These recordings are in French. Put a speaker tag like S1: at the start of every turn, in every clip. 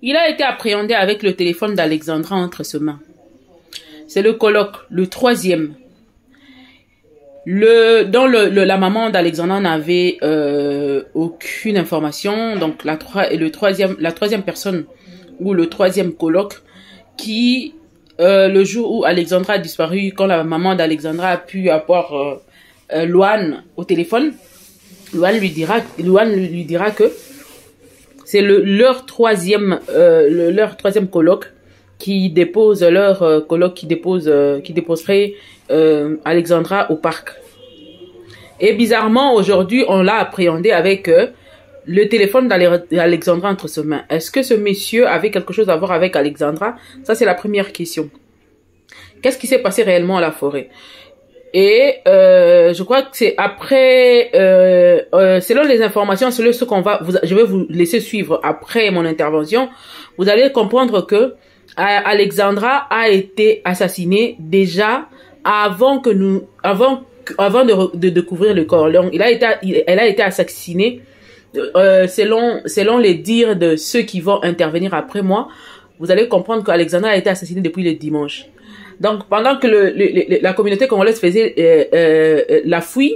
S1: Il a été appréhendé avec le téléphone d'Alexandra entre ses mains. C'est le colloque, le troisième. La maman d'Alexandra n'avait aucune information. Donc la troisième personne ou le troisième colloque qui, le jour où Alexandra a disparu, quand la maman d'Alexandra a pu avoir Loane au téléphone, Loane lui dira que c'est leur troisième colloque qui dépose qui déposerait Alexandra au parc. Et bizarrement, aujourd'hui, on l'a appréhendé avec le téléphone d'Alexandra entre ses mains. Est-ce que ce monsieur avait quelque chose à voir avec Alexandra? Ça, c'est la première question. Qu'est-ce qui s'est passé réellement à la forêt? Et je crois que c'est après, selon les informations, selon ce je vais vous laisser suivre après mon intervention, vous allez comprendre que Alexandra a été assassinée déjà avant de découvrir le corps. Donc, elle a été assassinée selon les dires de ceux qui vont intervenir après moi. Vous allez comprendre qu'Alexandra a été assassinée depuis le dimanche. Donc, pendant que la communauté congolaise faisait la fouille,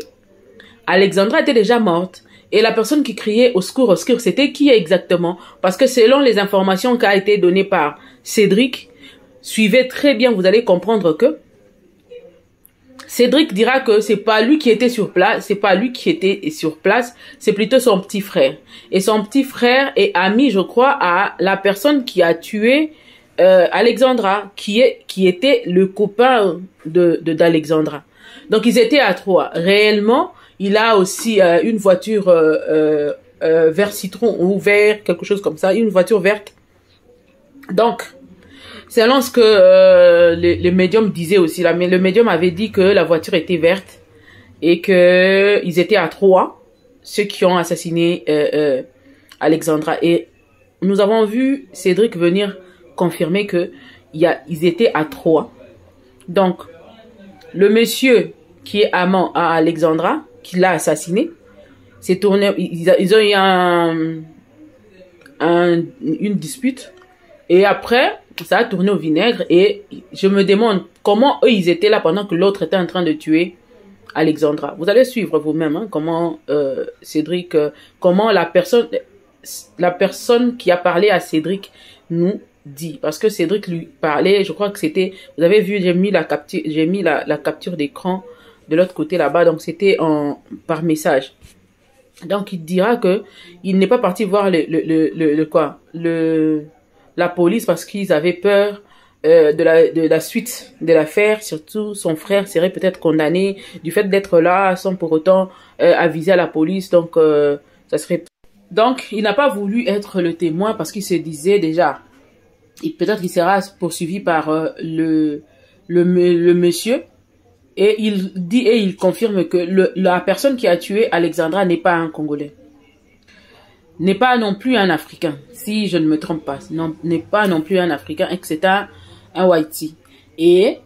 S1: Alexandra était déjà morte. Et la personne qui criait au secours, c'était qui exactement? Parce que selon les informations qui ont été données par Cédric, suivez très bien, vous allez comprendre que Cédric dira que c'est pas lui qui était sur place, c'est plutôt son petit frère. Et son petit frère est ami, je crois, à la personne qui a tué Alexandra, qui était le copain d'Alexandra. Donc ils étaient à trois. Réellement, il a aussi une voiture vert citron ou vert, quelque chose comme ça, une voiture verte. Donc, selon ce que le médium disait aussi, là, mais le médium avait dit que la voiture était verte et que ils étaient à trois, ceux qui ont assassiné Alexandra. Et nous avons vu Cédric venir confirmer que ils étaient à trois. Donc, le monsieur qui est amant à Alexandra, qui l'a assassiné, s'est tourné. Ils ont eu une dispute. Et après, ça a tourné au vinaigre. Et je me demande comment eux, ils étaient là pendant que l'autre était en train de tuer Alexandra. Vous allez suivre vous-même hein, comment Cédric, comment la personne qui a parlé à Cédric nous dit. Parce que Cédric lui parlait, je crois que c'était, vous avez vu, j'ai mis la capture d'écran de l'autre côté là-bas. Donc c'était par message. Donc il dira que il n'est pas parti voir la police parce qu'ils avaient peur de la suite de l'affaire. Surtout son frère serait peut-être condamné du fait d'être là sans pour autant aviser à la police. Donc ça serait. Donc il n'a pas voulu être le témoin parce qu'il se disait déjà, peut-être qu'il sera poursuivi par le monsieur. Et il dit et il confirme que la personne qui a tué Alexandra n'est pas un Congolais. N'est pas non plus un Africain, si je ne me trompe pas. N'est pas non plus un Africain et que c'est un Whitey. Et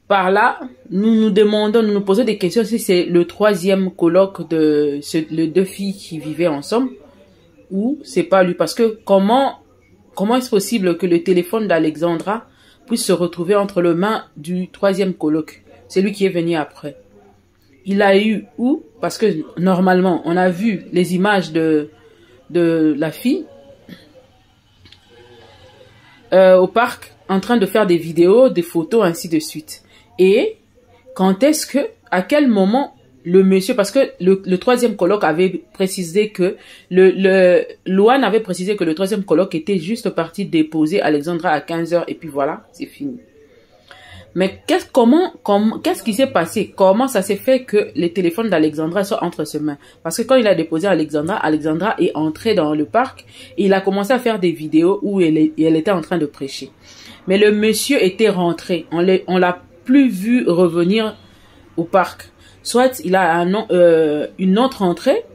S1: par là, nous nous posons des questions si c'est le troisième colloque de les deux filles qui vivaient ensemble ou c'est pas lui. Parce que comment est-ce possible que le téléphone d'Alexandra puisse se retrouver entre les mains du troisième colloque? C'est lui qui est venu après. Il a eu où? Parce que normalement, on a vu les images de la fille au parc en train de faire des vidéos, des photos, ainsi de suite. Et quand est-ce que, à quel moment le monsieur, parce que le troisième colloque avait précisé que Loane avait précisé que le troisième colloque était juste parti déposer Alexandra à 15h et puis voilà, c'est fini. Mais qu'est-ce qui s'est passé? Comment ça s'est fait que les téléphones d'Alexandra soient entre ses mains? Parce que quand il a déposé Alexandra est entrée dans le parc et il a commencé à faire des vidéos où elle était en train de prêcher. Mais le monsieur était rentré. On l'a plus vu revenir au parc. Soit il a une autre entrée.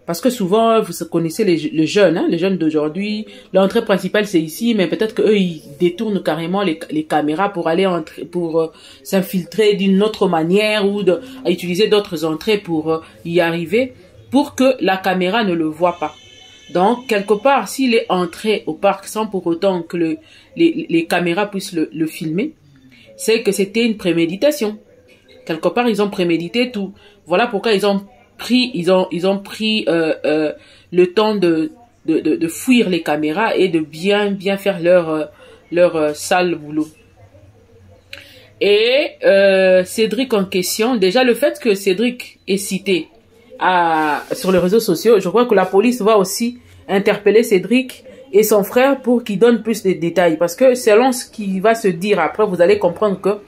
S1: Parce que souvent, vous connaissez les jeunes, hein, les jeunes d'aujourd'hui, l'entrée principale c'est ici, mais peut-être qu'eux, ils détournent carrément les caméras pour aller pour s'infiltrer d'une autre manière ou à utiliser d'autres entrées pour y arriver, pour que la caméra ne le voit pas. Donc, quelque part, s'il est entré au parc sans pour autant que les caméras puissent le filmer, c'est que c'était une préméditation. Quelque part, ils ont prémédité tout. Voilà pourquoi ils ont pris le temps de fuir les caméras et de bien faire leur sale boulot. Et Cédric en question, déjà le fait que Cédric est cité sur les réseaux sociaux, je crois que la police va aussi interpeller Cédric et son frère pour qu'ils donnent plus de détails. Parce que selon ce qui va se dire après, vous allez comprendre que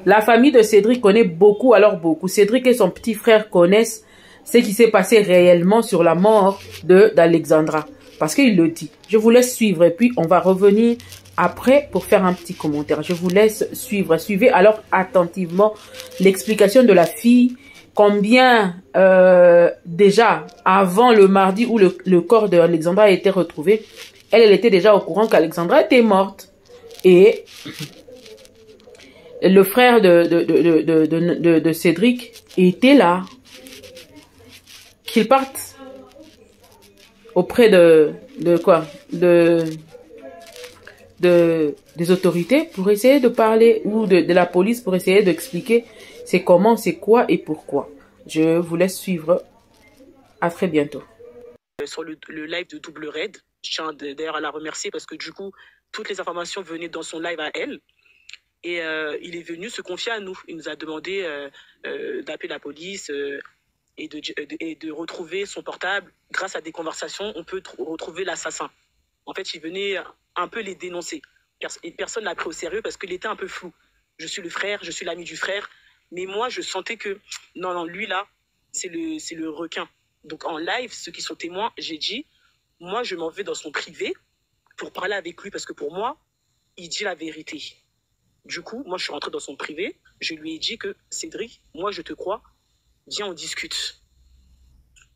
S1: la famille de Cédric connaît beaucoup, alors beaucoup. Cédric et son petit frère connaissent ce qui s'est passé réellement sur la mort d'Alexandra. Parce qu'il le dit. Je vous laisse suivre et puis on va revenir après pour faire un petit commentaire. Je vous laisse suivre. Suivez alors attentivement l'explication de la fille. Combien déjà avant le mardi où le corps d'Alexandra a été retrouvé, elle était déjà au courant qu'Alexandra était morte. Et le frère de Cédric était là. Qu'il parte auprès des autorités pour essayer de parler, ou de la police pour essayer d'expliquer c'est comment, c'est quoi et pourquoi. Je vous laisse suivre. À très bientôt.
S2: Sur le live de Double Red, je tiens d'ailleurs à la remercier parce que du coup, toutes les informations venaient dans son live à elle. Et il est venu se confier à nous. Il nous a demandé d'appeler la police et de retrouver son portable. Grâce à des conversations, on peut retrouver l'assassin. En fait, il venait un peu les dénoncer. Personne ne l'a pris au sérieux parce qu'il était un peu flou. Je suis le frère, je suis l'ami du frère. Mais moi, je sentais que, non, lui là, c'est le requin. Donc en live, ceux qui sont témoins, j'ai dit, moi, je m'en vais dans son privé pour parler avec lui parce que pour moi, il dit la vérité. Du coup, moi, je suis rentré dans son privé. Je lui ai dit que, Cédric, moi, je te crois. Viens, on discute.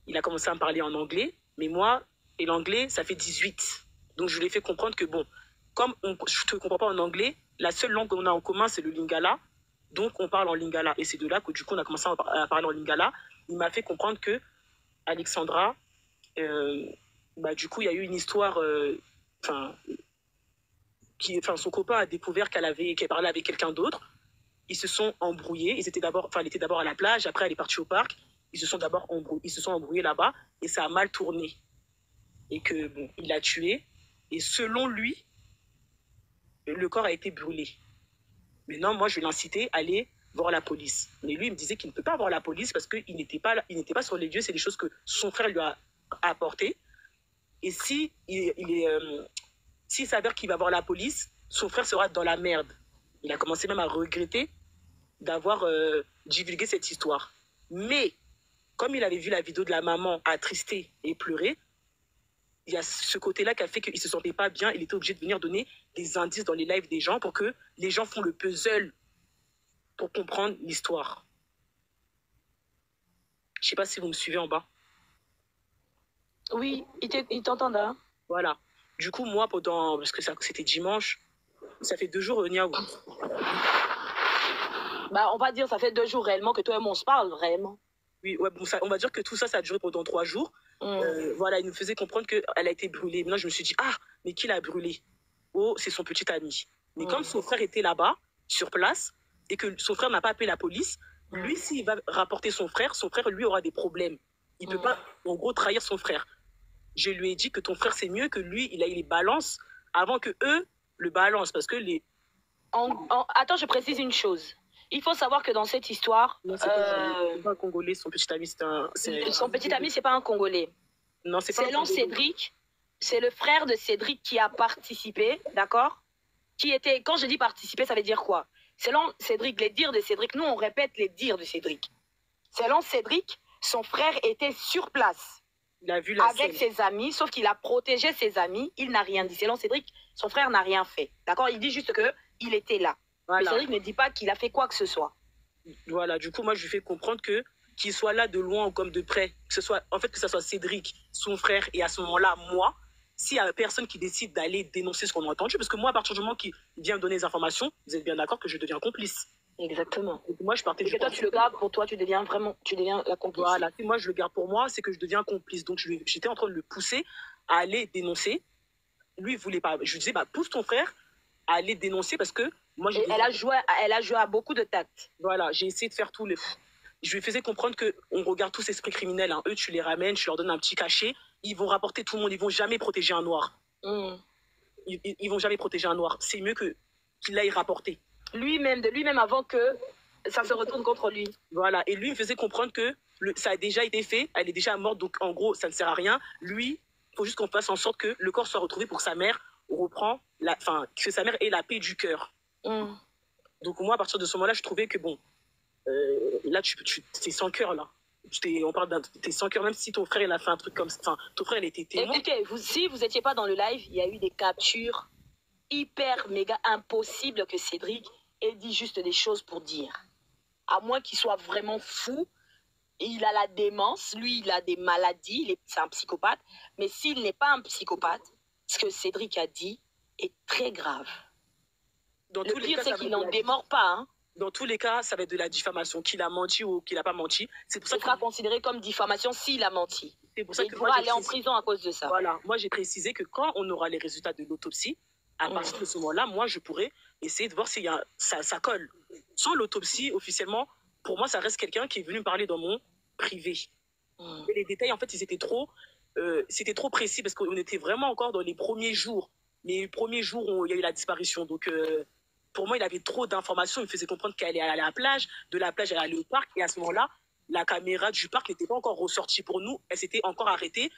S2: Il a commencé à me parler en anglais. Mais moi, et l'anglais, ça fait 18. Donc, je lui ai fait comprendre que, bon, comme je ne te comprends pas en anglais, la seule langue qu'on a en commun, c'est le lingala. Donc, on parle en lingala. Et c'est de là que, du coup, on a commencé à parler en lingala. Il m'a fait comprendre que Alexandra, du coup, il y a eu une histoire... son copain a découvert qu'elle parlait avec quelqu'un d'autre. Ils se sont embrouillés. Elle était d'abord à la plage. Après, elle est partie au parc. Ils se sont embrouillés là-bas. Et ça a mal tourné. Et que, bon, il l'a tué. Et selon lui, le corps a été brûlé. Maintenant, moi, je l'incitais à aller voir la police. Mais lui, il me disait qu'il ne peut pas voir la police parce qu'il n'était pas sur les lieux. C'est des choses que son frère lui a apportées. Et s'il s'avère qu'il va voir la police, son frère sera dans la merde. Il a commencé même à regretter d'avoir divulgué cette histoire. Mais, comme il avait vu la vidéo de la maman attristée et pleurer, il y a ce côté-là qui a fait qu'il ne se sentait pas bien. Il était obligé de venir donner des indices dans les lives des gens pour que les gens font le puzzle pour comprendre l'histoire. Je ne sais pas si vous me suivez en bas.
S3: Oui, il t'entend hein.
S2: Voilà. Du coup, moi, parce que c'était dimanche, ça fait 2 jours, Niaou.
S3: On va dire ça fait 2 jours réellement que toi et moi on se parle, réellement.
S2: Oui, ouais, bon, on va dire que tout ça a duré pendant 3 jours. Voilà, il nous faisait comprendre qu'elle a été brûlée. Maintenant, je me suis dit, mais qui l'a brûlée? Oh, c'est son petit ami. Mais comme son frère était là-bas, sur place, et que son frère n'a pas appelé la police, lui, s'il va rapporter son frère, lui, aura des problèmes. Il ne peut pas, en gros, trahir son frère. Je lui ai dit que ton frère, c'est mieux que lui, il les balance avant que eux le balancent. Parce que les...
S3: Attends, je précise une chose. Il faut savoir que dans cette histoire...
S2: Non, c'est pas un Congolais, son petit ami,
S3: Son petit ami, c'est pas un Congolais.
S2: Non, c'est pas
S3: Selon Cédric, c'est le frère de Cédric qui a participé, d'accord? Quand je dis participer, ça veut dire quoi? Selon Cédric, les dires de Cédric, nous on répète les dires de Cédric. Selon Cédric, son frère était sur place.
S2: Il a vu
S3: avec ses amis, sauf qu'il a protégé ses amis, il n'a rien dit. Selon Cédric, son frère n'a rien fait. D'accord? Il dit juste qu'il était là. Voilà. Mais Cédric ne dit pas qu'il a fait quoi que ce soit.
S2: Voilà, du coup, moi, je lui fais comprendre qu'il soit là de loin ou comme de près, que ce soit Cédric, son frère, et à ce moment-là, moi, s'il y a personne qui décide d'aller dénoncer ce qu'on a entendu, parce que moi, à partir du moment qu'il vient me donner des informations, vous êtes bien d'accord que je deviens complice.
S3: Exactement.
S2: Donc moi, je partais
S3: du toi, tu le gardes pour toi, tu deviens la complice.
S2: Voilà, si moi, je le garde pour moi, c'est que je deviens complice. Donc, j'étais en train de le pousser à aller dénoncer. Lui, il voulait pas. Je lui disais, bah, pousse ton frère à aller dénoncer parce que moi, j'ai...
S3: Elle a joué à beaucoup de tact.
S2: Voilà, j'ai essayé de faire tout le... Je lui faisais comprendre qu'on regarde tous esprits criminels. Hein. Eux, tu les ramènes, tu leur donnes un petit cachet. Ils vont rapporter tout le monde. Ils vont jamais protéger un noir. Ils vont jamais protéger un noir. C'est mieux qu'il aille rapporter.
S3: Lui-même, de lui-même avant que ça se retourne contre lui.
S2: Voilà, et lui me faisait comprendre que ça a déjà été fait, elle est déjà morte, donc en gros, ça ne sert à rien. Lui, il faut juste qu'on fasse en sorte que le corps soit retrouvé pour que sa mère que sa mère ait la paix du cœur. Donc moi, à partir de ce moment-là, je trouvais que bon, là, t'es sans cœur, là. On parle t'es sans cœur, même si ton frère, il a fait un truc comme ça. Enfin, ton frère, il était témoin.
S3: Écoutez, si vous n'étiez pas dans le live, il y a eu des captures hyper, méga impossibles que Cédric ait dit juste des choses pour dire. À moins qu'il soit vraiment fou, il a la démence, lui, il a des maladies, c'est un psychopathe. Mais s'il n'est pas un psychopathe, ce que Cédric a dit est très grave. Le pire, c'est qu'il n'en démord pas, hein.
S2: Dans tous les cas, ça va être de la diffamation, qu'il a menti ou qu'il n'a pas menti. C'est pour ça
S3: que sera considéré comme diffamation s'il a menti.
S2: C'est pour ça
S3: il pourra aller en prison à cause de ça.
S2: Voilà, moi j'ai précisé que quand on aura les résultats de l'autopsie, à partir de ce moment-là, moi je pourrais essayer de voir si ça colle. Sans l'autopsie, officiellement, pour moi, ça reste quelqu'un qui est venu me parler dans mon privé. Et les détails, en fait, c'était trop précis parce qu'on était vraiment encore dans les premiers jours. Les premiers jours où il y a eu la disparition. Donc, pour moi, il avait trop d'informations. Il me faisait comprendre qu'elle allait aller à la plage. De la plage, elle allait au parc. Et à ce moment-là, la caméra du parc n'était pas encore ressortie pour nous. Elle s'était encore arrêtée.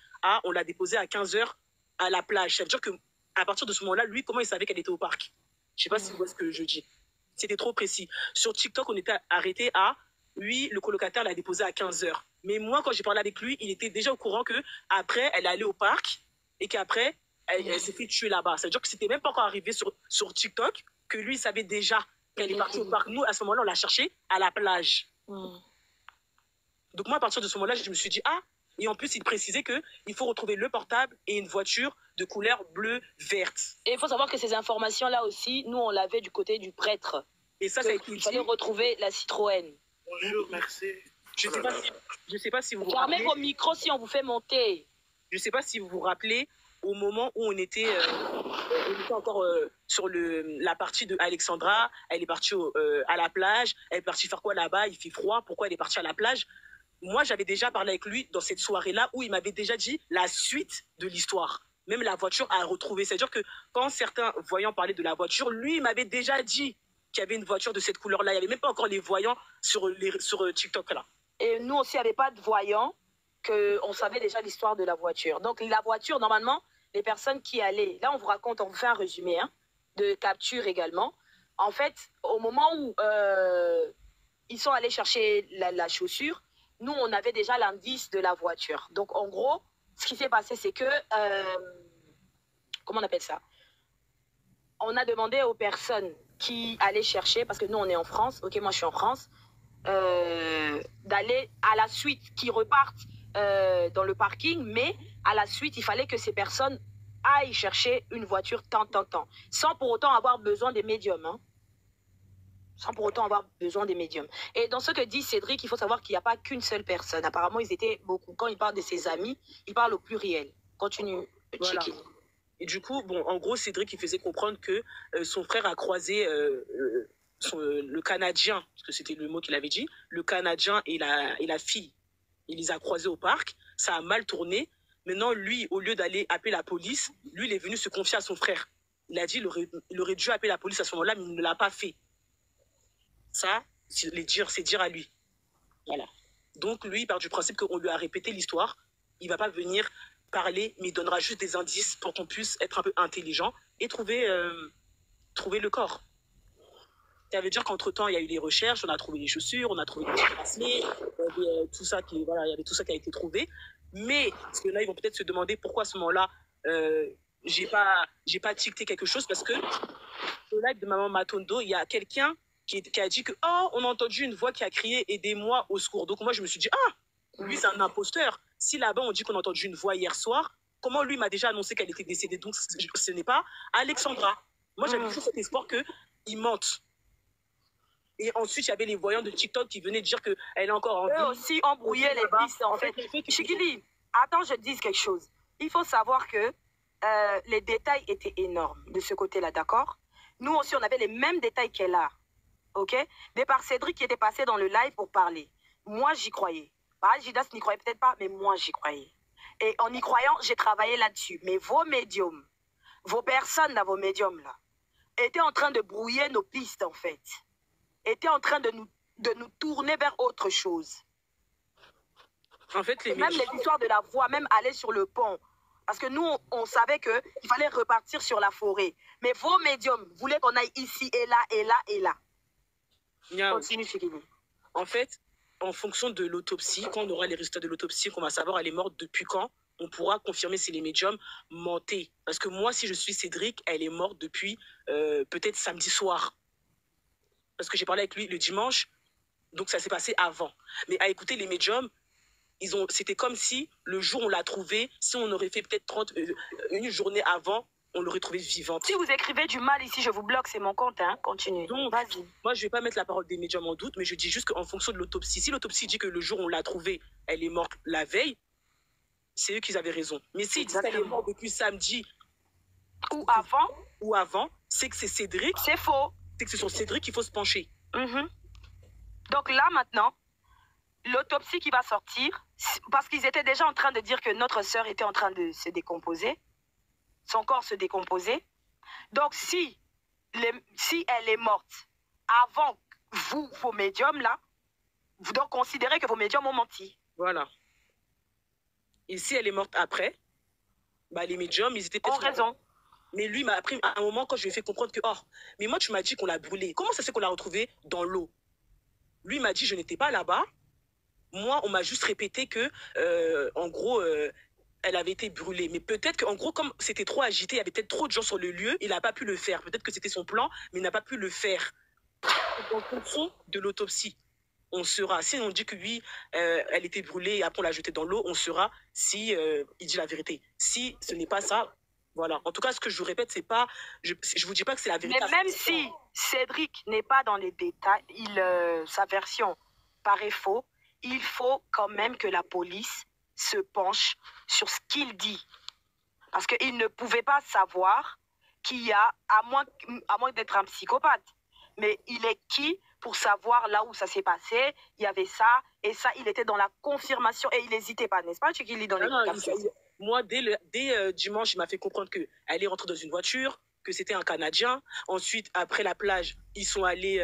S2: On l'a déposée à 15h à la plage. Ça veut dire qu'à partir de ce moment-là, lui, comment il savait qu'elle était au parc? Je ne sais pas si vous voyez ce que je dis. C'était trop précis. Sur TikTok, on était arrêté lui, le colocataire l'a déposé à 15h. Mais moi, quand j'ai parlé avec lui, il était déjà au courant qu'après, elle allait au parc et qu'après, elle s'est fait tuer là-bas. Ça veut dire que c'était même pas encore arrivé sur TikTok que lui, il savait déjà qu'elle est partie au parc. Nous, à ce moment-là, on l'a cherchée à la plage. Donc moi, à partir de ce moment-là, je me suis dit, et en plus, il précisait qu'il faut retrouver le portable et une voiture de couleur bleu-verte.
S3: Et il faut savoir que ces informations-là aussi, nous, on l'avait du côté du prêtre.
S2: Et ça a été
S3: il fallait retrouver la Citroën.
S4: Bonjour, merci.
S2: Je sais pas si vous vous
S3: rappelez. Fermez vos micros si on vous fait monter.
S2: Je ne sais pas si vous vous rappelez au moment où on était encore sur la partie de Alexandra. Elle est partie à la plage. Elle est partie faire quoi là-bas? Il fait froid. Pourquoi elle est partie à la plage? Moi, j'avais déjà parlé avec lui dans cette soirée-là où il m'avait déjà dit la suite de l'histoire. Même la voiture à retrouver. C'est-à-dire que quand certains voyants parlaient de la voiture, lui, il m'avait déjà dit qu'il y avait une voiture de cette couleur-là. Il n'y avait même pas encore les voyants sur TikTok là.
S3: Et nous aussi, il n'y avait pas de voyants, on savait déjà l'histoire de la voiture. Donc, la voiture, normalement, les personnes qui allaient... Là, on vous raconte, on vous fait un résumé de capture également. En fait, au moment où ils sont allés chercher la chaussure, nous, on avait déjà l'indice de la voiture. Donc, en gros, ce qui s'est passé, c'est que... comment on appelle ça? On a demandé aux personnes qui allaient chercher, parce que nous, on est en France. Ok, moi, je suis en France. D'aller à la suite, qui repartent dans le parking, mais à la suite, il fallait que ces personnes aillent chercher une voiture tant, sans pour autant avoir besoin des médiums. Hein. Sans pour autant avoir besoin des médiums. Et dans ce que dit Cédric, il faut savoir qu'il n'y a pas qu'une seule personne. Apparemment, ils étaient beaucoup. Quand il parle de ses amis, il parle au pluriel. Continue,
S2: voilà.
S3: Chiki.
S2: Et du coup, bon, en gros, Cédric, il faisait comprendre que son frère a croisé... le Canadien, parce que c'était le mot qu'il avait dit, le Canadien et la fille, il les a croisés au parc, ça a mal tourné. Maintenant, lui, au lieu d'aller appeler la police, lui, il est venu se confier à son frère. Il a dit il aurait dû appeler la police à ce moment-là, mais il ne l'a pas fait. Ça, c'est dire à lui. Voilà. Donc, lui, il part du principe qu'on lui a répété l'histoire. Il ne va pas venir parler, mais il donnera juste des indices pour qu'on puisse être un peu intelligent et trouver le corps. Ça veut dire qu'entre-temps, il y a eu les recherches, on a trouvé les chaussures, on a trouvé les bracelets, il y avait tout ça qui a été trouvé. Mais, parce que là, ils vont peut-être se demander pourquoi à ce moment-là, j'ai pas ticté quelque chose, parce que au live de Maman Matondo, il y a quelqu'un qui a dit que, on a entendu une voix qui a crié « Aidez-moi au secours ». Donc moi, je me suis dit, lui, c'est un imposteur. Si là-bas, on dit qu'on a entendu une voix hier soir, comment lui m'a déjà annoncé qu'elle était décédée? Donc, ce n'est pas Alexandra. Moi, j'avais toujours cet espoir qu'il mente. Et ensuite, il y avait les voyants de TikTok qui venaient dire qu'elle est encore en vie.
S3: Eux aussi embrouillaient les pistes, en fait. Chikili, attends, je te dise quelque chose. il faut savoir que les détails étaient énormes de ce côté-là, d'accord? Nous aussi, on avait les mêmes détails qu'elle a, ok? Mais par Cédric qui était passé dans le live pour parler. Moi, j'y croyais. Bah, Gidas n'y croyait peut-être pas, mais moi, j'y croyais. Et en y croyant, j'ai travaillé là-dessus. Mais vos médiums, vos personnes dans vos médiums, là, étaient en train de brouiller nos pistes, en fait. Étaient en train de nous tourner vers autre chose.
S2: En fait,
S3: même les histoires de la voix, même aller sur le pont. Parce que nous, on savait qu'il fallait repartir sur la forêt. Mais vos médiums voulaient qu'on aille ici et là, et là, et là. Continue, Chikili.
S2: En fait, en fonction de l'autopsie, quand on aura les résultats de l'autopsie, qu'on va savoir elle est morte depuis quand, on pourra confirmer si les médiums mentaient. Parce que moi, si je suis Cédric, elle est morte depuis peut-être samedi soir. Parce que j'ai parlé avec lui le dimanche, donc ça s'est passé avant. Mais à écouter les médiums, c'était comme si le jour où on l'a trouvée, si on aurait fait peut-être une journée avant, on l'aurait trouvée vivante.
S3: Si vous écrivez du mal ici, je vous bloque, c'est mon compte, hein. Continue.
S2: Donc, moi, je ne vais pas mettre la parole des médiums en doute, mais je dis juste qu'en fonction de l'autopsie, si l'autopsie dit que le jour où on l'a trouvée, elle est morte la veille, c'est eux qui avaient raison. Mais s'ils disent qu'elle est morte depuis samedi ou avant, c'est que c'est Cédric.
S3: C'est faux.
S2: C'est que c'est sur Cédric qu'il faut se pencher.
S3: Donc là, maintenant, l'autopsie qui va sortir, parce qu'ils étaient déjà en train de dire que notre sœur était en train de se décomposer, son corps se décomposait. Donc, si elle est morte avant vous, vos médiums, là, vous donc considérez que vos médiums ont menti.
S2: Voilà. Et si elle est morte après, bah, les médiums, ils étaient peut-être...
S3: Ont raison.
S2: Mais lui m'a appris à un moment quand je lui ai fait comprendre que, mais moi, tu m'as dit qu'on l'a brûlée. Comment ça se fait qu'on l'a retrouvée dans l'eau? Lui m'a dit, je n'étais pas là-bas. Moi, on m'a juste répété que, en gros, elle avait été brûlée. Mais peut-être qu'en gros, comme c'était trop agité, il y avait peut-être trop de gens sur le lieu, il n'a pas pu le faire. Peut-être que c'était son plan, mais il n'a pas pu le faire. En fonction de l'autopsie, on saura. Si on dit que oui, elle était brûlée et après on l'a jetée dans l'eau, on saura si il dit la vérité. Si ce n'est pas ça, voilà. En tout cas, ce que je vous répète, c'est pas... Je vous dis pas que c'est la vérité.
S3: Mais même si Cédric n'est pas dans les détails, sa version paraît faux, il faut quand même que la police se penche sur ce qu'il dit. Parce qu'il ne pouvait pas savoir qu'il y a, à moins d'être un psychopathe. Mais il est qui pour savoir là où ça s'est passé? Il y avait ça, et ça, il était dans la confirmation, et il n'hésitait pas, n'est-ce pas? Tu qu'il lit dans les
S2: moi, dès dimanche, il m'a fait comprendre qu'elle est rentrée dans une voiture, que c'était un Canadien. Ensuite, après la plage, ils sont allés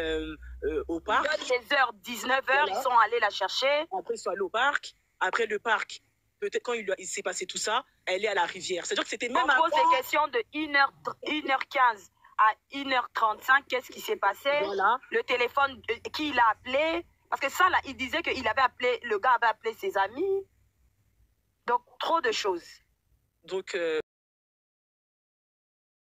S2: au parc.
S3: Les heures, 19h, voilà. Ils sont allés la chercher.
S2: Après, ils sont allés au parc. Après le parc, peut-être quand il s'est passé tout ça, elle est à la rivière. C'est-à-dire que c'était même
S3: avant... En gros, c'est question de 1h15 à 1h35. Qu'est-ce qui s'est passé?
S2: Voilà.
S3: Le téléphone, qui l'a appelé? Parce que ça, là, il disait que le gars avait appelé ses amis. Donc, trop de choses.
S2: Donc...